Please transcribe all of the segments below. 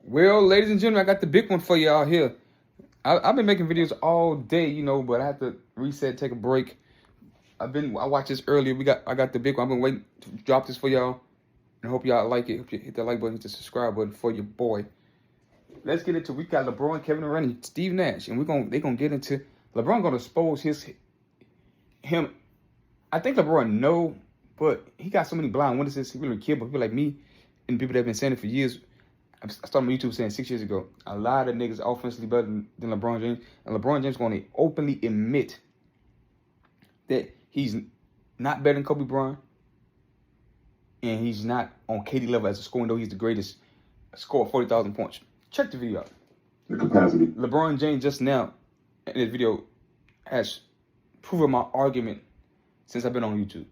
Well, ladies and gentlemen, I got the big one for y'all here. I've been making videos all day, but I have to reset, take a break. I watched this earlier. I got the big one. I've been waiting to drop this for y'all. And I hope y'all like it. Hope you hit that like button, hit the subscribe button for your boy. Let's get into we got LeBron, Kevin Durant, and Steve Nash. And they're gonna get into LeBron gonna expose him. I think LeBron know, but he got so many blind witnesses. He really killed, but people like me and people that have been saying it for years. I started on YouTube saying 6 years ago, a lot of niggas offensively better than LeBron James. And LeBron James going to openly admit that he's not better than Kobe Bryant. And he's not on KD level as a scorer, though he's the greatest scorer of 40,000 points. Check the video out. The capacity. LeBron James just now in this video has proven my argument since I've been on YouTube.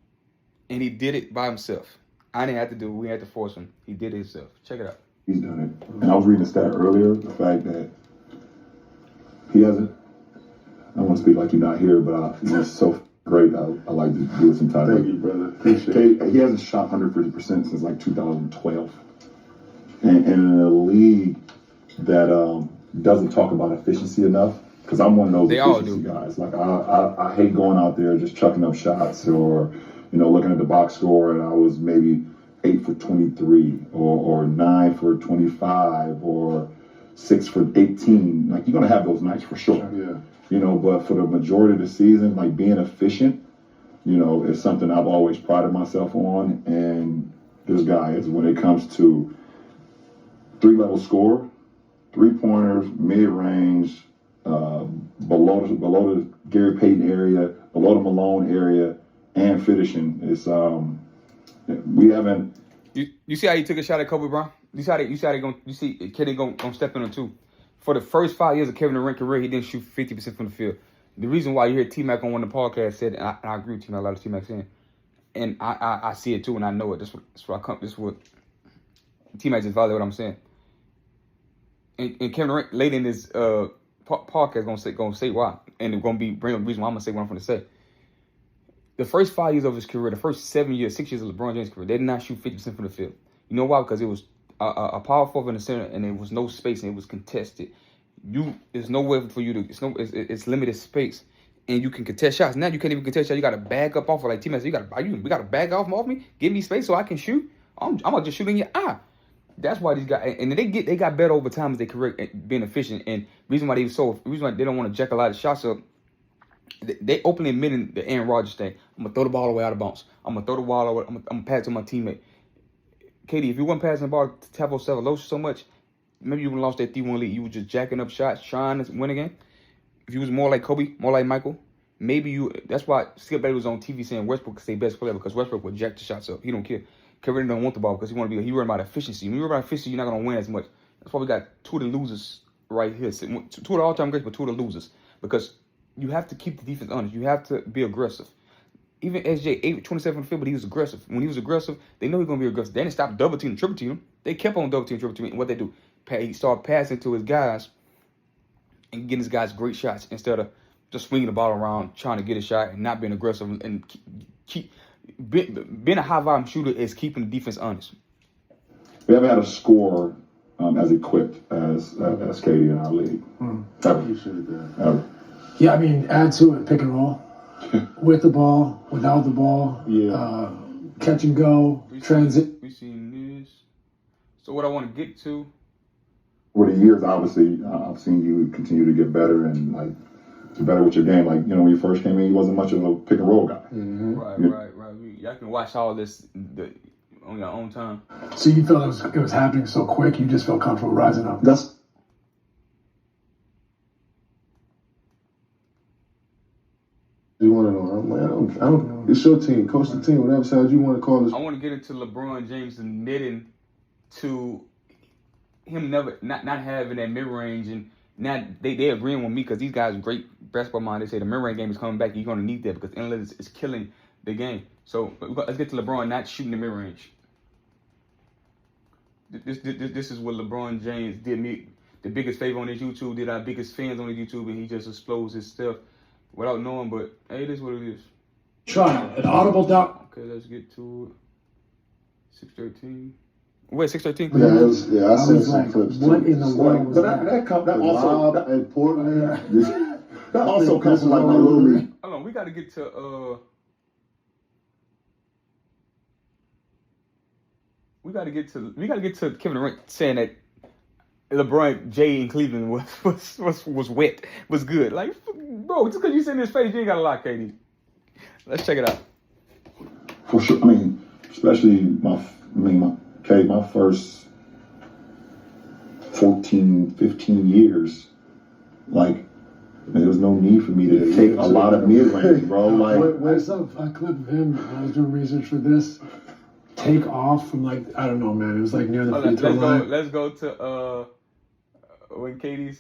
And he did it by himself. I didn't have to do it. We had to force him. He did it himself. Check it out. He's done it. And I was reading a stat earlier, the fact that he hasn't, I don't want to speak like you're not here, but he's so great. I like to do it sometimes. Thank you, brother. Appreciate it. He hasn't shot 150% since like 2012. And in a league that doesn't talk about efficiency enough, because I'm one of those efficiency guys. Like I hate going out there just chucking up shots or, looking at the box score and I was maybe 8 for 23 or 9 for 25 or 6 for 18. Like, you're going to have those nights for sure. Yeah. But for the majority of the season, like being efficient, is something I've always prided myself on. And this guy is, when it comes to 3-level score, 3-pointers, mid-range, below the Gary Payton area, below the Malone area, and finishing. It's we haven't. You see how he took a shot at Kobe Bryant? You see how they going? You see KD gonna step in on two. For the first 5 years of Kevin Durant's career, he didn't shoot 50% from the field. The reason why you hear T-Mac on one of the podcasts said, and I agree with T-Mac, a lot of T-Mac saying, and I see it too, and I know it. This is what T-Mac just validate what I'm saying. And Kevin Durant later in this podcast gonna say why, and it's gonna bring up the reason why I'm gonna say what I'm gonna say. The first 5 years of his career, the first 6 years of LeBron James' career, they did not shoot 50% from the field. You know why? Because it was a power forward in the center, and there was no space, and it was contested. There's no way for you to. It's limited space, and you can contest shots. Now you can't even contest shots. You got to back up off of like teammates. We got to back off me. Give me space so I can shoot. I'm gonna just shoot in your eye. That's why these guys, and they got better over time as they career being efficient. And reason why they don't want to jack a lot of shots up. They openly admitting the Aaron Rodgers thing. I'm gonna throw the ball away out of bounds. I'm gonna throw the ball away. I'm gonna pass it to my teammate. KD, if you weren't passing the ball to Tavo Sevelos so much, maybe you would have lost that 3-1 lead. You were just jacking up shots, trying to win again. If you was more like Kobe, more like Michael, maybe you. That's why Skip Bayless was on TV saying Westbrook is their best player, because Westbrook would jack the shots up. He don't care. Kevin don't want the ball because he worried about efficiency. When you worry about efficiency, you're not gonna win as much. That's why we got 2 of the losers right here. 2 of the all-time greats, but 2 of the losers, because you have to keep the defense honest. You have to be aggressive. Even SJ, 27 from the field, but he was aggressive. When he was aggressive, they know he's going to be aggressive. They didn't stop double teaming, triple teaming. They kept on double teaming, triple teaming. And what they do, he started passing to his guys and getting his guys great shots instead of just swinging the ball around, trying to get a shot and not being aggressive. And being a high-volume shooter is keeping the defense honest. We haven't had a scorer as equipped as KD in our league. Ever. You should have done. Ever. Yeah, I mean, add to it, pick and roll. With the ball, without the ball, catch and go, transit. We seen this. So what I want to get to. Over the years, obviously, I've seen you continue to get better and like better with your game. Like, when you first came in, you wasn't much of a pick and roll guy. Mm-hmm. Right. Y'all can watch all this on your own time. So you felt it was happening so quick, you just felt comfortable rising up. That's. You want to know? I don't. It's your team, coach the team, whatever side you want to call this. I want to get into LeBron James admitting to him not having that mid range, and now they agreeing with me because these guys are great basketball mind. They say the mid range game is coming back. You're going to need that because analytics is killing the game. So let's get to LeBron not shooting the mid range. This is what LeBron James did me the biggest favor on his YouTube. Did our biggest fans on his YouTube, and he just explodes his stuff without knowing, but hey, it is what it is. Try an audible doc. Okay, let's get to it. 613. What, 613? Yeah, it was, I I seen was some like, clips what too. in the world was that? That also Mob in Portland. that also comes from like my little league. Hold on, we got to get to we got to get to Kevin Durant saying that LeBron J in Cleveland was wet, was good. Like, bro, just because you sit in his face, you ain't got to lie, KD. Let's check it out. For sure. I mean, especially my first 14, 15 years, like, there was no need for me to take a lot of mid-range, bro. Like, I saw a clip of him when I was doing research for this. Take off from like, I don't know, man. It was like near the free throw line. Let's go to when KD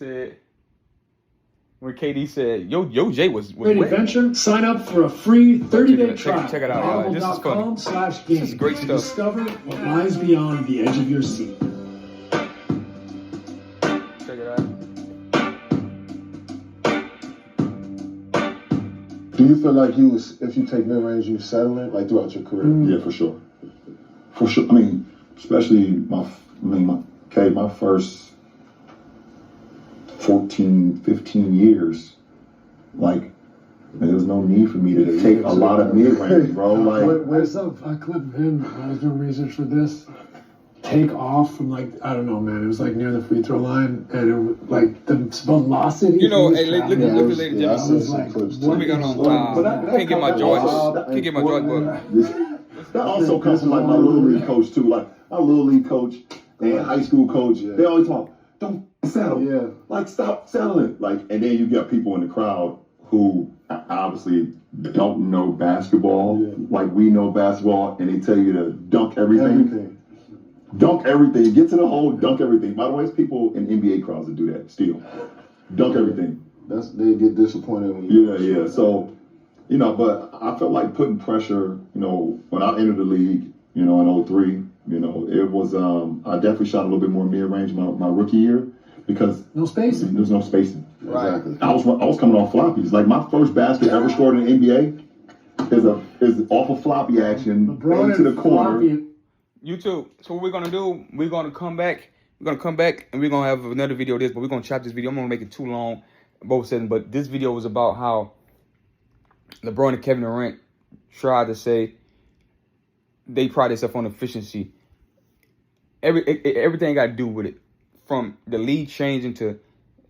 said, yo, Jay was Great wet. adventure. Sign up for a free 30-day trial. Check it out, y'all. This is funny. Audible.com/game. This is great to stuff. discover what lies beyond the edge of your seat. Check it out. Do you feel like you was, if you take mid range, you settling like throughout your career? Yeah, for sure. For sure. I mean, especially my first 14, 15 years, like, there was no need for me to take a lot of mid-range, bro. Like, I saw a clip of him when I was doing research for this. Take off from like, I don't know, man. It was like near the free throw line, and it was like the velocity. You know, hey, look at ladies and I gentlemen. seen some clips What too. we got on? Can't get my Jordans. Can't get my Jordans, that also comes from like my little league coach too. Like my little league coach and high school coach, they always talk, don't settle. Yeah. Like, stop settling. Like, and then you got people in the crowd who obviously don't know basketball. Yeah. Like we know basketball, and they tell you to dunk everything. Dunk everything. Get to the hole, dunk everything. By the way, it's people in NBA crowds that do that still. Dunk everything. They get disappointed when you. Yeah. So, you know, but I felt like putting pressure, you know, when I entered the league, you know, in 03, you know, it was, I definitely shot a little bit more mid-range my rookie year because no spacing. There was no spacing. Exactly. I was coming off floppies. Like my first basket ever scored in the NBA is off of floppy action into the corner. YouTube. So what we're gonna do? We're gonna come back. We're gonna come back and we're gonna have another video of this, but we're gonna chop this video. I'm gonna make it too long, both said. But this video was about how LeBron and Kevin Durant tried to say they pride themselves on efficiency. Everything got to do with it, from the league changing to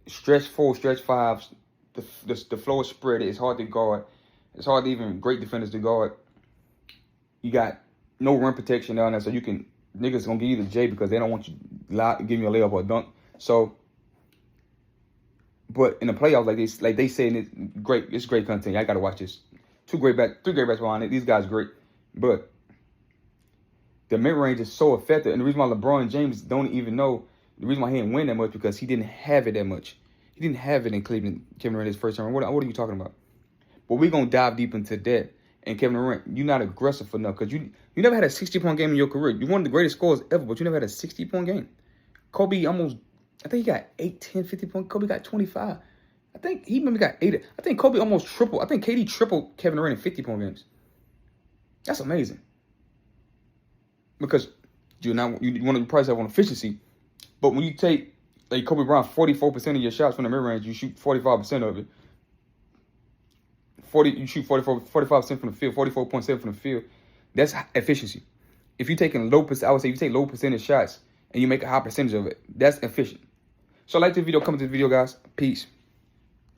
stretch 4, stretch 5s. The floor is spread. It's hard to guard. It's hard to even great defenders to guard. You got no rim protection down there, so you can niggas gonna give you the J because they don't want you give you a layup or a dunk. So, but in the playoffs, like they saying it's great. It's great content. I gotta watch this. 3 great basketball on it. These guys great, but the mid range is so effective. And the reason why LeBron James don't even know, the reason why he didn't win that much because he didn't have it that much. He didn't have it in Cleveland. Kevin Durant his first time. What are you talking about? But we're gonna dive deep into that. And Kevin Durant, you're not aggressive enough because you never had a 60-point game in your career. You're one of the greatest scorers ever, but you never had a 60-point game. Kobe I think he got 8, 10, 50 points. Kobe got 25. I think he maybe got 8. I think Kobe almost tripled. I think KD tripled Kevin Durant in 50-point games. That's amazing. Because you want to price that on efficiency. But when you take, like Kobe Bryant, 44% of your shots from the mid-range, you shoot 45% of it. You shoot 45% from the field, 44.7% from the field. That's efficiency. If you're taking I would say if you take low percentage shots and you make a high percentage of it, that's efficient. So like this video, comment to the video, guys. Peace.